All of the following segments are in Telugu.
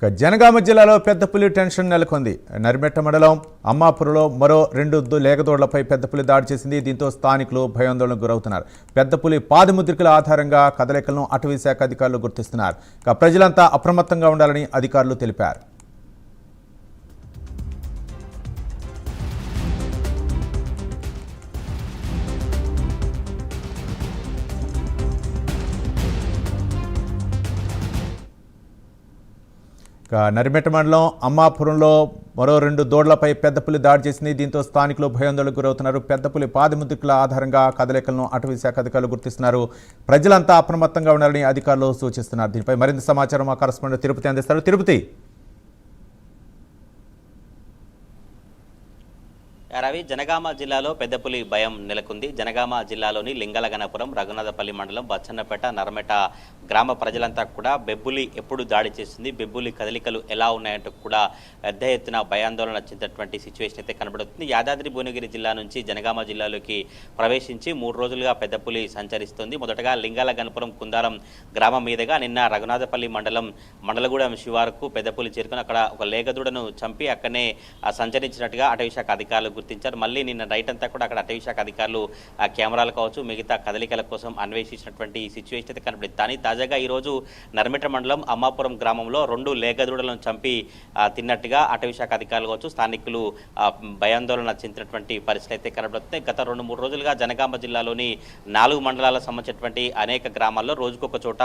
జనగామ జిల్లాలో పెద్ద పులి టెన్షన్ నెలకొంది. నరిమెట్ట మండలం అమ్మాపురంలో మరో 2 లేగదోడ్లపై పెద్ద పులి దాడి చేసింది. దీంతో స్థానికులు భయాందోళనకు గురవుతున్నారు. పెద్ద పులి పాదముద్రికల ఆధారంగా కదలికలను అటవీ శాఖ అధికారులు గుర్తిస్తున్నారు. ప్రజలంతా అప్రమత్తంగా ఉండాలని అధికారులు తెలిపారు. నరిమెట్ట మండలం అమ్మాపురంలో మరో 2 దూడలపై పెద్ద పులి దాడి చేసింది. దీంతో స్థానికులు భయాందోళనకు గురవుతున్నారు. పెద్ద పులి పాదముద్రికల ఆధారంగా కదలికలను అటవీ శాఖ అధికారులు గుర్తిస్తున్నారు. ప్రజలంతా అప్రమత్తంగా ఉండాలని అధికారులు సూచిస్తున్నారు. దీనిపై మరింత సమాచారం మా కరెస్పాండెంట్ తిరుపతి అందిస్తారు. తిరుపతి. రవి, జనగామ జిల్లాలో పెద్దపులి భయం నెలకొంది. జనగామ జిల్లాలోని లింగలగనపురం, రఘునాథపల్లి మండలం, బచ్చన్నపేట, నరమెట గ్రామ ప్రజలంతా కూడా బెబ్బులి ఎప్పుడు దాడి చేస్తుంది, బెబ్బులి కదలికలు ఎలా ఉన్నాయంటూ కూడా పెద్ద ఎత్తున భయాందోళన చెందినటువంటి సిచ్యువేషన్ అయితే కనబడుతుంది. యాదాద్రి భువనగిరి జిల్లా నుంచి జనగామ జిల్లాలోకి ప్రవేశించి 3 రోజులుగా పెద్దపులి సంచరిస్తుంది. మొదటగా లింగలగనపురం కుందారం గ్రామం మీదుగా నిన్న రఘునాథపల్లి మండలగూడెం శివారుకు పెద్దపులి చేరుకుని అక్కడ ఒక లేగదూడను చంపి అక్కడనే సంచరించినట్టుగా అటవీశాఖ అధికారులు గుర్తించారు. మళ్ళీ నిన్న నైట్ అంతా కూడా అక్కడ అటవీశాఖ అధికారులు కెమెరాలు కావచ్చు, మిగతా కదలికల కోసం అన్వేషించినటువంటి సిచ్యువేషన్ అయితే కనబడింది. కానీ తాజాగా ఈరోజు నరిమెట్ట మండలం అమ్మాపురం గ్రామంలో 2 లేగదూడలను చంపి తిన్నట్టుగా అటవీశాఖ అధికారులు కావచ్చు, స్థానికులు భయాందోళన చెందినటువంటి పరిస్థితి అయితే కనబడుతుంది. గత 2-3 రోజులుగా జనగామ జిల్లాలోని 4 మండలాలకు సంబంధించినటువంటి అనేక గ్రామాల్లో రోజుకొక చోట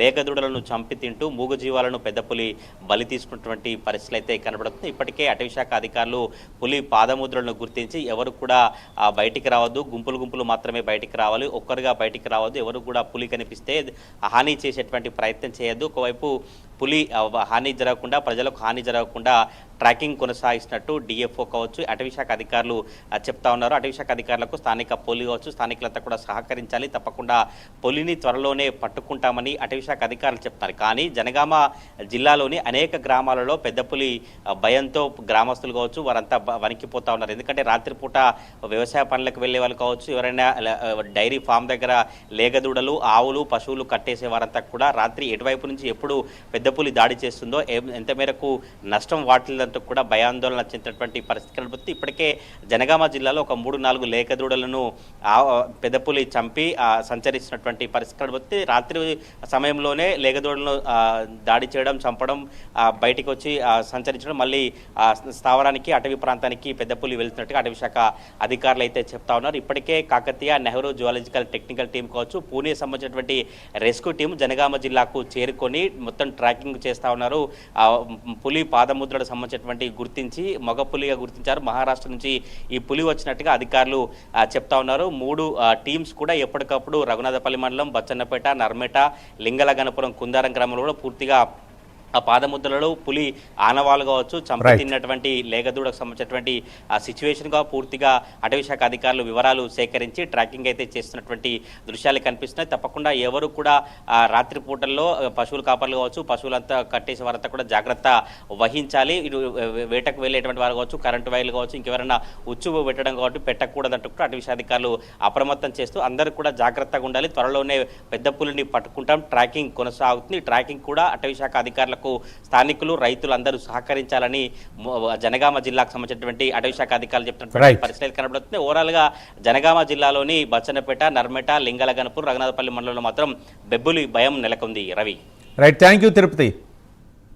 లేగదూడలను చంపి తింటూ మూగజీవాలను పెద్దపులి బలి తీసుకున్నటువంటి పరిస్థితులు అయితే కనబడుతుంది. ఇప్పటికే అటవీశాఖ అధికారులు పులి పాదముద్రలను గుర్తించి ఎవరు కూడా బయటికి రావద్దు, గుంపులు మాత్రమే బయటికి రావాలి, ఒక్కరుగా బయటికి రావద్దు, ఎవరు కూడా పులి కనిపిస్తే హాని చేసేటువంటి ప్రయత్నం చేయొద్దు, ఒకవైపు పులి హాని జరగకుండా, ప్రజలకు హాని జరగకుండా ట్రాకింగ్ కొనసాగిస్తున్నట్టు డిఎఫ్ఓ కావచ్చు, అటవీశాఖ అధికారులు చెప్తా ఉన్నారు. అటవీశాఖ అధికారులకు స్థానిక పులి కావచ్చు, స్థానికులంతా కూడా సహకరించాలి, తప్పకుండా పులిని త్వరలోనే పట్టుకుంటామని అటవీశాఖ అధికారులు చెప్తున్నారు. కానీ జనగామ జిల్లాలోని అనేక గ్రామాలలో పెద్ద పులి భయంతో గ్రామస్తులు కావచ్చు వారంతా వణికిపోతా ఉన్నారు. ఎందుకంటే రాత్రిపూట వ్యవసాయ పనులకు వెళ్ళే వాళ్ళు కావచ్చు, ఎవరైనా డైరీ ఫామ్ దగ్గర లేగదూడలు, ఆవులు, పశువులు కట్టేసే వారంతా కూడా రాత్రి ఎటువైపు నుంచి ఎప్పుడు పెద్ద పులి దాడి చేస్తుందో, ఎంత మేరకు నష్టం వాటిల్లంటూ కూడా భయాందోళన చెందినటువంటి పరిస్థితి కనబడుతుంది. ఇప్పటికే జనగామ జిల్లాలో ఒక 3-4 లేగదూడలను పెద్దపులి చంపి సంచరిస్తున్నటువంటి పరిస్థితి కనబడుతుంది. రాత్రి సమయంలోనే లేగదూడలను దాడి చేయడం, చంపడం, బయటికి వచ్చి సంచరించడం, మళ్ళీ స్థావరానికి అటవీ ప్రాంతానికి పెద్దపులి వెళ్తున్నట్టుగా అటవీశాఖ అధికారులు అయితే చెప్తా ఉన్నారు. ఇప్పటికే Kakatiya, Nehru zoological technical team కావచ్చు, పూణే సంబంధించినటువంటి రెస్క్యూ టీం జనగామ జిల్లాకు చేరుకొని మొత్తం ట్రాకింగ్ చేస్తూ ఉన్నారు. పులి పాదముద్రలకు సంబంధించినటువంటి గుర్తించి మగ పులిగా గుర్తించారు. మహారాష్ట్ర నుంచి ఈ పులి వచ్చినట్టుగా అధికారులు చెప్తా ఉన్నారు. 3 టీమ్స్ కూడా ఎప్పటికప్పుడు రఘునాథపల్లి మండలం, బచ్చన్నపేట, నర్మెట, లింగలగనపురం, కుందారం గ్రామంలో కూడా పూర్తిగా ఆ పాదముద్రలో పులి ఆనవాళ్ళు కావచ్చు, చంపి తిన్నటువంటి లేగదూడకు సంబంధించినటువంటి సిచ్యువేషన్గా పూర్తిగా అటవీశాఖ అధికారులు వివరాలు సేకరించి ట్రాకింగ్ అయితే చేస్తున్నటువంటి దృశ్యాలు కనిపిస్తున్నాయి. తప్పకుండా ఎవరు కూడా రాత్రి పూటల్లో పశువులు కాపర్లు కావచ్చు, పశువులంతా కట్టేసే వారంతా కూడా జాగ్రత్త వహించాలి. ఇటు వేటకు వెళ్ళేటువంటి వారు కావచ్చు, కరెంటు వైర్లు కావచ్చు, ఇంకెవరైనా ఉచ్చు పెట్టడం కాబట్టి పెట్టకూడదంటూ కూడా అటవీశాఖ అధికారులు అప్రమత్తం చేస్తూ అందరూ కూడా జాగ్రత్తగా ఉండాలి. త్వరలోనే పెద్ద పులిని పట్టుకుంటాం, ట్రాకింగ్ కొనసాగుతుంది. ట్రాకింగ్ కూడా అటవీశాఖ అధికారులకు, స్థానికులు, రైతులు అందరూ సహకరించాలని జనగామ జిల్లాకు సంబంధించినటువంటి అటవీశాఖ అధికారులు చెప్తున్నటువంటి పరిస్థితులు కనబడుతుంది. ఓవరాల్ గా జనగామ జిల్లాలోని బచ్చన్నపేట, నర్మెట, లింగలగనపూర్, రఘునాథపల్లి మండలంలో మాత్రం బెబ్బులి భయం నెలకొంది. Ravi. Right, thank you Tirupati.